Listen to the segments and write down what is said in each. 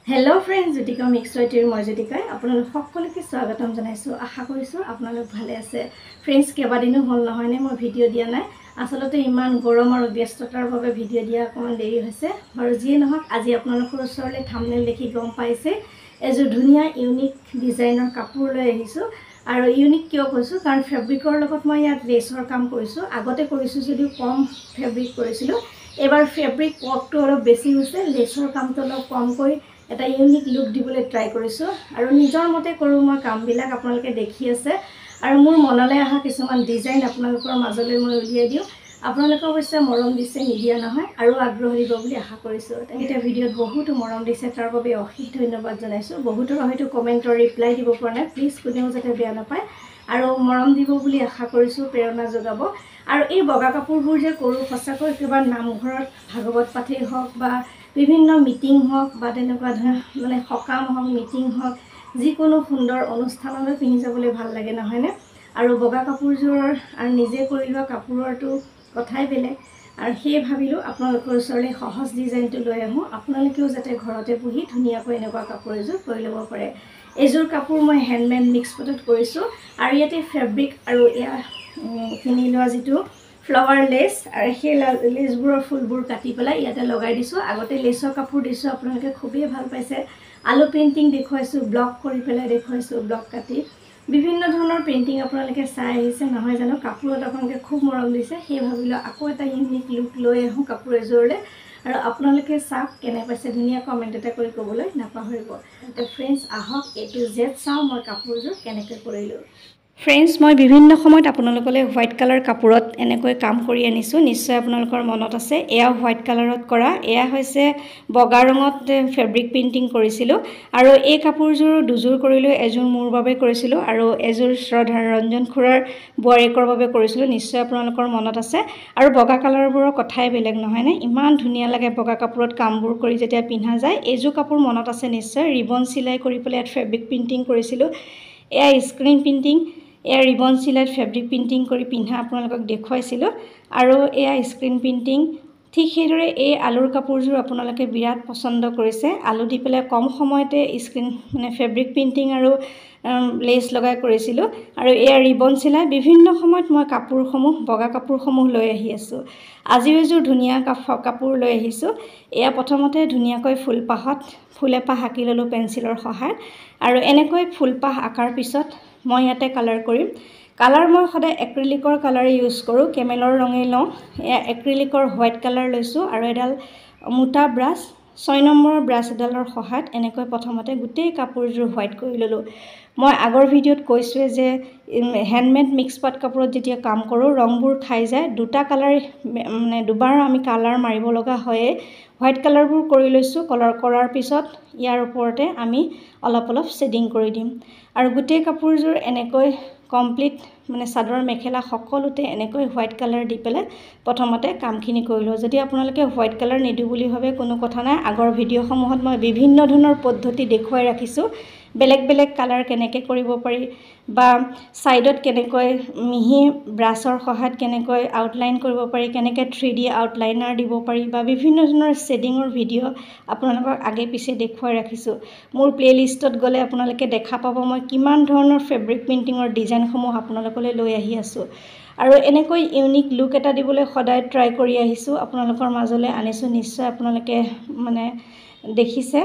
hello friends Jyotika mix वाइटिर मैं ज्योतिका आपलोक सकलोके स्वागतम जनाइছো आशा करिছো आपलोक भाले आछे फ्रेंड्स केबादिनो हल नहयने मैं भिडिओ दिया नाइ आसलते इमान गरम और व्यस्ततार भावे भिडिओ दिया अकमान देरी होइसे बारु जिए नहक আজি आपलोকৰ ওচৰলৈ থাম্বনেল দেখি গম পাইছে এজোৰ ধুনিয়া ইউনিক ডিজাইনৰ কাপোৰ লৈ আহিছো আৰু ইউনিক কিয় কৈছো কাৰণ ফেব্ৰিকৰ লগত মই ইয়াত লেছৰ কাম কৰিছো আগতে কৰিছো যদিও কম ফেব্ৰিক কৰিছিলো এবাৰ ফেব্ৰিক ওয়াৰ্কটো অলপ বেছি হৈছে লেছৰ কামটো অলপ কমকৈ এটা ইউনিক লুক দিবলৈ ট্ৰাই কৰিছো আৰু নিজৰ মতে কৰো মই কামবিলাক আপোনালোকে দেখি আছে আৰু মোৰ মনলৈ আহা কিছুমান ডিজাইন আপোনালোকৰ মাজলৈ মই উলিয়াই দিও আপোনালোকে অৱশ্যে মৰম দিছে নিদিয়া নহয় আৰু আগ্ৰহ দিব বুলি আশা কৰিছো এটা ভিডিঅ'ত বহুত মৰম দিছে তাৰ বাবে অশেষ ধন্যবাদ জনাইছো বহুতৰ হয়তো কমেন্টৰ ৰিপ্লাই দিব পৰা নাই প্লিজ কোনেও যাতে বেয়া নাপায় আৰু মৰম দিব বুলি আশা কৰিছো প্ৰেৰণা যোগাব আৰু এই বগা কাপোৰবোৰ যে কৰো সঁচাকৈ কিবা নামঘৰত ভাগৱত পাঠেই হওক বা বিভিন্ন মিটিং হওক বা তেনেকুৱা মানে সকাম হওক মিটিং হওক যিকোনো সুন্দৰ অনুষ্ঠানলৈ পিন্ধি যাবলৈ ভাল লাগে নহয়নে আৰু বগা কাপোৰযোৰৰ আৰু নিজে কৰি লোৱা কাপোৰৰটো কথাই বেলেগ আৰু সেই ভাবিলো আপোনালোকৰ ওচৰলৈ সহজ ডিজাইনটো লৈ আহো আপোনালোকেও যাতে ঘৰতে বহি ধুনীয়াকৈ এনেকুৱা কাপোৰ এযোৰ কৰি ল'ব পাৰে এযোৰ কাপোৰ মই হ্যান্ডমেড মিক্স পটত কৰিছো আৰু ইয়াতে ফেব্ৰিক আৰু এয়া কিনি লোৱা যিটো फ्लावर लेस और हे लेसबुर फुलबुर काटि पेলাই ইয়াতে লগাই দিছো আগতে লেছৰ কাপোৰ দিছো আপোনালোকে খুবেই ভাল পাইছে আলু পেইন্টিং দেখুৱাইছো ব্লক কৰি পেলাই দেখুৱাইছো ব্লক কাটি বিভিন্ন ধৰণৰ পেইন্টিং আপোনালোকে চাই আহিছে নহয় জানো কাপোৰত আপোনালোকে খুব মৰম দিছে সেই ভাবিলো আকৌ এটা ইউনিক লুক লৈ আহো কাপোৰ এযোৰলে আৰু আপোনালোকে চাওক কেনে পাইছে ধুনীয়া কমেন্ট এটা কৰি ক'বলৈ নাপাহৰিব তো फ्रेंड्स আহক এ টু জেড চাও মই কাপোৰযোৰ কেনেকৈ কৰিলো फ्रेंड्स मैं विभिन्न समय आपनलोकले व्हाइट कलर कापुरत एनेকৈ काम करि आनिछु निश्चय आपनलोकर मनत আছে এয়া व्हाइट कलरत কৰা এয়া হৈছে বগা ৰঙত ফেব্ৰিক পেইন্টিং কৰিছিলো আৰু এই কাপুৰযোৰ দুজোৰ কৰিলো এজোৰ মোৰ বাবে কৰিছিলো আৰু এজোৰ শ্ৰদ্ধা ৰঞ্জন খুৰাৰ বুৱাৰীকৰ বাবে কৰিছিলো নিশ্চয় आपनलोকৰ মনত আছে আৰু বগা কালাৰবোৰৰ কথাই বেলেগ নহয় নে ইমান ধুনিয়া লাগে বগা কাপুৰত কামবোৰ কৰি যেতিয়া পিন্ধা যায় এজো কাপুৰ মনত আছে নিশ্চয় ৰিবন সিলাই কৰি পেলাই ফেব্ৰিক পেইন্টিং কৰিছিলো এয়া স্ক্ৰিন পেইন্টিং এয়া ৰিবন সিলাইট ফেব্ৰিক পেইন্টিং কৰি পিন্ধা আপোনালোকক দেখুৱাইছিলো আৰু এয়া স্ক্ৰিন পেইন্টিং ঠিক হেদৰে এই আলুৰ কাপোৰযোৰ আপোনালোকে বিৰাট পছন্দ কৰিছে আলু দি পেলাই কম সময়তে স্ক্ৰিন মানে ফেব্ৰিক পেইন্টিং আৰু লেছ লগাই কৰিছিলো আৰু এয়া ৰিবন সিলাই বিভিন্ন সময়ত মই কাপোৰসমূহ বগা কাপোৰসমূহ লৈ আহি আছো আজি এযোৰ ধুনিয়া কাপোৰ লৈ আহিছো এয়া প্ৰথমতে ধুনিয়াকৈ ফুলপাহত ফুলেপাহ আঁকি ললো পেন্সিলৰ সহায়ত আৰু এনেকৈ ফুলপাহ আঁকাৰ পিছত মই ইয়াতে কালাৰ কৰিম কালাৰ মই সদায় এক্ৰিলিকৰ কালাৰ ইউজ কৰো কেমেলৰ ৰঙে লওঁ এক্ৰিলিকৰ হোৱাইট কালাৰ লৈছো আৰু এডাল মোটা ব্ৰাছ 6 নম্বৰ ব্ৰাছ এডালৰ সহায়ত এনেকৈ প্ৰথমতে গোটেই কাপোৰযোৰ হোৱাইট কৰি ললো মই আগৰ ভিডিঅ'ত কৈছোৱে যে হ্যান্ডমেড মিক্স পাট কাপোৰত যেতিয়া কাম কৰো ৰংবোৰ খাই যায় দুটা কালাৰ মানে দুবাৰ আমি কালাৰ মাৰিব লগা হয় হোৱাইট কালাৰবোৰ কৰি লৈছো কালাৰ কৰাৰ পিছত ইয়াৰ ওপৰতে আমি অলপ অলপ শেডিং কৰি দিম আৰু গোটেই কাপোৰযোৰ এনেকৈ কমপ্লিট মানে চাদৰ মেখেলা সকলোতে এনেকৈ হোৱাইট কালাৰ দি পেলে প্ৰথমতে কামখিনি কৰিলো যদি আপোনালোকে হোৱাইট কালাৰ নিদু বুলি ভাবে কোনো কথা নাই আগৰ ভিডিঅ' সমূহত মই বিভিন্ন ধৰণৰ পদ্ধতি দেখুৱাই ৰাখিছো বেলেগ বেলেগ কালাৰ কেনেকৈ কৰিব পাৰি বা সাইডত কেনেকৈ মিহি ব্ৰাছৰ সহায়ত কেনেকৈ আউটলাইন কৰিব পাৰি কেনেকৈ 3D আউটলাইনাৰ দিব পাৰি বা বিভিন্ন ধৰণৰ শেডিংৰ ভিডিঅ' আপোনালোকক আগে পিছে দেখুৱাই ৰাখিছো মোৰ প্লেলিষ্টত গলে আপোনালোকে দেখা পাব মই কিমান ধৰণৰ ফেব্ৰিক পেইন্টিংৰ ডিজাইনসমূহ আপোনালোকলৈ লৈ আহি আছো আৰু এনেকৈ ইউনিক লুক এটা দিবলৈ সদায় ট্ৰাই কৰি আহিছো আপোনালোকৰ মাজলৈ আনিছো নিশ্চয় আপোনালোকে মানে দেখিছে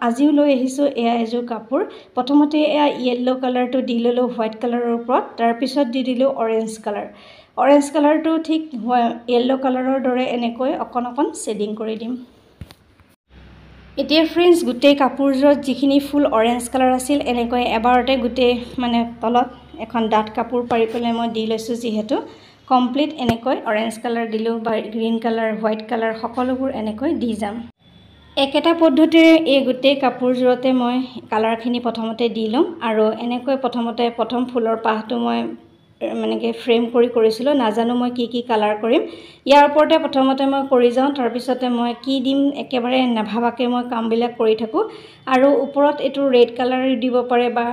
আজিও লৈ আহিছো এয়া এজোৰ কাপোৰ প্ৰথমতে এয়া ইয়েলো কালাৰটো দি ললো হোৱাইট কালাৰৰ ওপৰত তাৰ পিছত দি দিলো অৰেঞ্জ কালাৰটো ঠিক ইয়েলো কালাৰৰ দৰে এনেকৈ অকন অকন শেডিং কৰি দিম এতিয়া फ्रेंड्स গোটেই কাপোৰযোৰত যিখিনি ফুল অৰেঞ্জ কালাৰ আছিল এনেকৈ এবাৰতে গোটেই মানে তলত এখন ডাট কাপোৰ পাৰি পেলাই মই দি লৈছো যিহেতু কমপ্লিট এনেকৈ অৰেঞ্জ কালাৰ দিলো বা গ্ৰীন কালাৰ হোৱাইট কালাৰ সকলোবোৰ এনেকৈ দি যাম একেটা পদ্ধতিৰে এই গোটেই কাপোৰযোৰতে মই কালাৰখিনি প্ৰথমতে দি লম আৰু এনেকৈ প্ৰথম ফুলৰ পাহটো মই মানে কি ফ্ৰেম কৰিছিলোঁ নাজানো মই কি কালাৰ কৰিম ইয়াৰ ওপৰতে প্ৰথমতে মই কৰি যাওঁ তাৰপিছতে মই কি দিম একেবাৰে নাভাবাকৈ মই কামবিলাক কৰি থাকোঁ আৰু ওপৰত এইটো ৰেড কালাৰ দিব পাৰে বা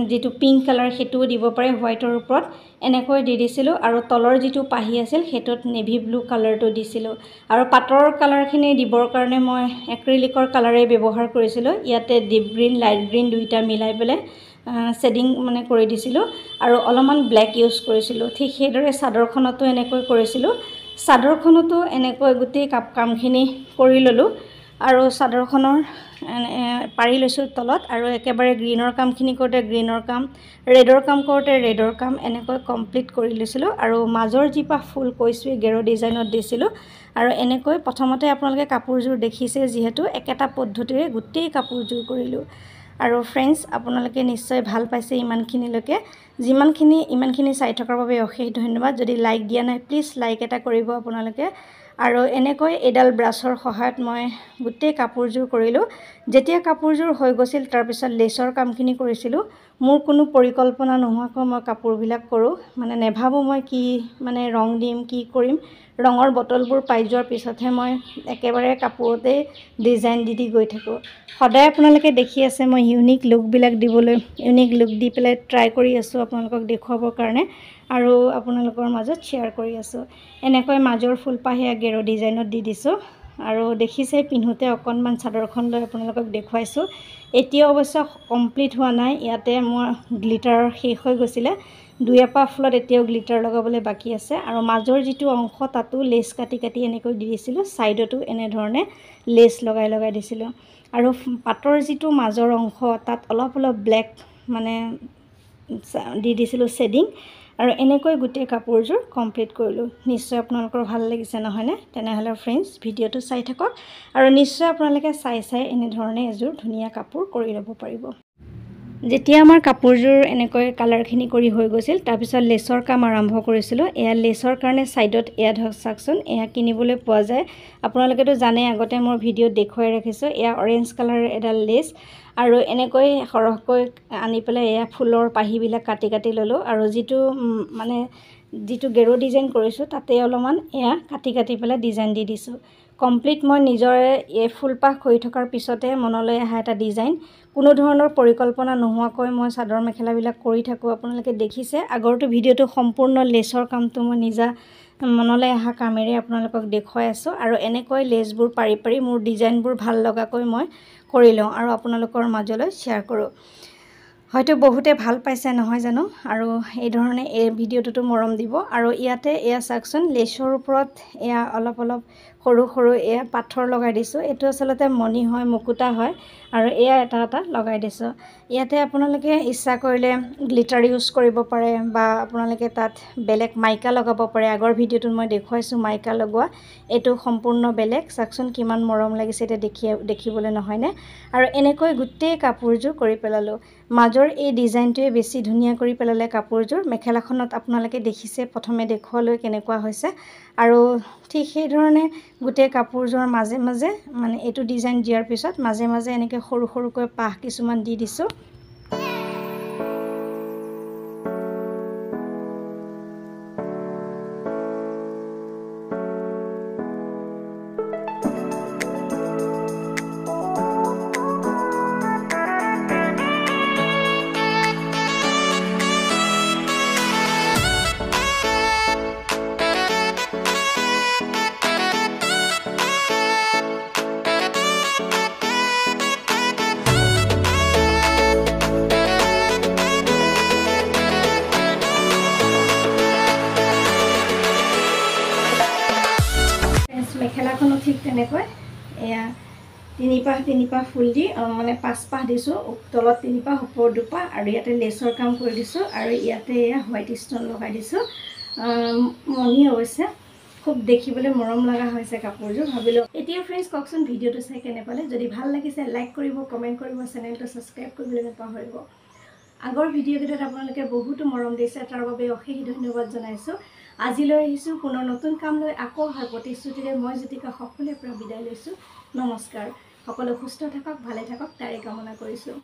যিটো পিংক কালাৰ সেইটোও দিব পাৰে হোৱাইটৰ ওপৰত এনেকৈ দি দিছিলোঁ আৰু তলৰ যিটো পাহি আছিল সেইটোত নেভি ব্লু কালাৰটো দিছিলোঁ আৰু পাটৰ কালাৰখিনি দিবৰ কাৰণে মই এক্ৰিলিকৰ কালাৰে ব্যৱহাৰ কৰিছিলোঁ ইয়াতে ডিপ গ্ৰীণ লাইট গ্ৰীণ দুইটা মিলাই পেলাই শেডিং মানে কৰি দিছিলোঁ আৰু অলপমান ব্লেক ইউজ কৰিছিলোঁ ঠিক সেইদৰে চাদৰখনতো এনেকৈ কৰিছিলোঁ চাদৰখনতো এনেকৈ গোটেই কামখিনি কৰি ল'লোঁ আৰু চাদৰখনৰ পাৰি লৈছোঁ তলত আৰু একেবাৰে গ্ৰীণৰ কামখিনি কৰোঁতে গ্ৰীণৰ কাম ৰেডৰ কাম কৰোঁতে ৰেডৰ কাম এনেকৈ কমপ্লিট কৰি লৈছিলোঁ আৰু মাজৰ যিপা ফুল কৈছোঁ গেৰ ডিজাইনত দিছিলোঁ আৰু এনেকৈ প্ৰথমতে আপোনালোকে কাপোৰযোৰ দেখিছে যিহেতু একেটা পদ্ধতিৰে গোটেই কাপোৰযোৰ কৰিলোঁ আৰু ফ্ৰেণ্ডছ আপোনালোকে নিশ্চয় ভাল পাইছে ইমানখিনিলৈকে ইমানখিনি চাই থকাৰ বাবে অশেষ ধন্যবাদ যদি লাইক দিয়া নাই প্লিজ লাইক এটা কৰিব আপোনালোকে আৰু এনেকৈ এডাল ব্ৰাছৰ সহায়ত মই গোটেই কাপোৰযোৰ কৰিলোঁ যেতিয়া কাপোৰযোৰ হৈ গৈছিল তাৰপিছত লেচৰ কামখিনি কৰিছিলোঁ মোৰ কোনো পৰিকল্পনা নোহোৱাকৈ মই কাপোৰবিলাক কৰোঁ মানে নেভাবোঁ মই কি মানে ৰং দিম কি কৰিম ৰঙৰ বটলবোৰ পাই যোৱাৰ পিছতহে মই একেবাৰে কাপোৰতেই ডিজাইন দি গৈ থাকোঁ সদায় আপোনালোকে দেখি আছে মই ইউনিক লুকবিলাক দিবলৈ ইউনিক লুক দি পেলাই ট্ৰাই কৰি আছোঁ আপোনালোকক দেখুৱাবৰ কাৰণে আৰু আপোনালোকৰ মাজত শ্বেয়াৰ কৰি আছোঁ এনেকৈ মাজৰ ফুলপাহে গেৰ ডিজাইনত দি দিছোঁ আৰু দেখিছে পিন্ধোতে অকণমান চাদৰখন লৈ আপোনালোকক দেখুৱাইছোঁ এতিয়া অৱশ্যে কমপ্লিট হোৱা নাই ইয়াতে মোৰ গ্লিটাৰ শেষ হৈ গৈছিলে দুই এপাহ ফুলত এতিয়াও গ্লিটাৰ লগাবলৈ বাকী আছে আৰু মাজৰ যিটো অংশ তাতো লেচ কাটি এনেকৈ দি দিছিলোঁ ছাইডতো এনেধৰণে লেচ লগাই দিছিলোঁ আৰু পাটৰ যিটো মাজৰ অংশ তাত অলপ ব্লেক মানে দি দিছিলোঁ শেডিং আৰু এনেকৈ গোটেই কাপোৰযোৰ কমপ্লিট কৰিলোঁ নিশ্চয় আপোনালোকৰ ভাল লাগিছে নহয়নে তেনেহ'লে ফ্ৰেণ্ডছ ভিডিঅ'টো চাই থাকক আৰু নিশ্চয় আপোনালোকে চাই এনেধৰণে এযোৰ ধুনীয়া কাপোৰ কৰি ল'ব পাৰিব যেতিয়া আমাৰ কাপোৰযোৰ এনেকৈ কালাৰখিনি কৰি হৈ গৈছিল তাৰপিছত লেচৰ কাম আৰম্ভ কৰিছিলোঁ এয়া লেচৰ কাৰণে ছাইডত এয়া ধৰক চাওকচোন এয়া কিনিবলৈ পোৱা যায় আপোনালোকেতো জানে আগতে মোৰ ভিডিঅ'ত দেখুৱাই ৰাখিছোঁ এয়া অৰেঞ্জ কালাৰৰ এডাল লেচ আৰু এনেকৈ সৰহকৈ আনি পেলাই এয়া ফুলৰ পাহিবিলাক কাটি ল'লোঁ আৰু যিটো গেৰ ডিজাইন কৰিছোঁ তাতে অলপমান এয়া কাটি পেলাই ডিজাইন দি দিছোঁ কমপ্লিট মই নিজৰে এই ফুলপাহ কৰি থকাৰ পিছতে মনলৈ অহা এটা ডিজাইন কোনো ধৰণৰ পৰিকল্পনা নোহোৱাকৈ মই চাদৰ মেখেলাবিলাক কৰি থাকোঁ আপোনালোকে দেখিছে আগৰটো ভিডিঅ'টো সম্পূৰ্ণ লেচৰ কামটো মই নিজা মনলৈ অহা কামেৰে আপোনালোকক দেখুৱাই আছোঁ আৰু এনেকৈ লেচবোৰ পাৰি মোৰ ডিজাইনবোৰ ভাল লগাকৈ মই কৰি লওঁ আৰু আপোনালোকৰ মাজলৈ শ্বেয়াৰ কৰোঁ হয়তো বহুতে ভাল পাইছে নহয় জানো আৰু এই ধৰণে এই ভিডিঅ'টোতো মৰম দিব আৰু ইয়াতে এয়া চাওকচোন লেচৰ ওপৰত এয়া অলপ সৰু এয়া পাথৰ লগাই দিছোঁ এইটো আচলতে মণি হয় মুকুতা হয় আৰু এয়া এটা লগাই দিছোঁ ইয়াতে আপোনালোকে ইচ্ছা কৰিলে গ্লিটাৰ ইউজ কৰিব পাৰে বা আপোনালোকে তাত বেলেগ মাইকা লগাব পাৰে আগৰ ভিডিঅ'টোত মই দেখুৱাইছোঁ মাইকা লগোৱা এইটো সম্পূৰ্ণ বেলেগ চাওকচোন কিমান মৰম লাগিছে এতিয়া দেখিবলৈ নহয়নে আৰু এনেকৈ গোটেই কাপোৰযোৰ কৰি পেলালোঁ মাজৰ এই ডিজাইনটোৱে বেছি ধুনীয়া কৰি পেলালে কাপোৰযোৰ মেখেলাখনত আপোনালোকে দেখিছে প্ৰথমে দেখুৱালৈ কেনেকুৱা হৈছে আৰু ঠিক সেইধৰণে গোটেই কাপোৰযোৰৰ মাজে মানে এইটো ডিজাইন দিয়াৰ পিছত মাজে এনেকৈ সৰুকৈ পাহ কিছুমান দি দিছোঁ মেখেলাখনো ঠিক তেনেকৈ এয়া তিনিপাহ ফুল দি মানে 5 পাহ দিছোঁ তলত 3 পাহ ওপৰত 2 পাহ আৰু ইয়াতে লেচৰ কাম কৰি দিছোঁ আৰু ইয়াতে এয়া হোৱাইট ষ্টন লগাই দিছোঁ মণি অৱশ্যে খুব দেখিবলৈ মৰম লগা হৈছে কাপোৰযোৰ ভাবিলোঁ এতিয়া ফ্ৰেণ্ডছ কওকচোন ভিডিঅ'টো চাই কেনে পালে যদি ভাল লাগিছে লাইক কৰিব কমেণ্ট কৰিব চেনেলটো ছাবস্ক্ৰাইব কৰিবলৈ নাপাহৰিব আগৰ ভিডিঅ'কেইটাত আপোনালোকে বহুতো মৰম দিছে তাৰ বাবে অশেষ ধন্যবাদ জনাইছোঁ আজিলৈ আহিছোঁ পুনৰ নতুন কাম লৈ আকৌ হয় প্ৰতিশ্ৰুতিৰে মই জ্যোতিকা সকলোৰে পৰা বিদায় লৈছোঁ নমস্কাৰ সকলো সুস্থ থাকক ভালে থাকক তাৰে কামনা কৰিছোঁ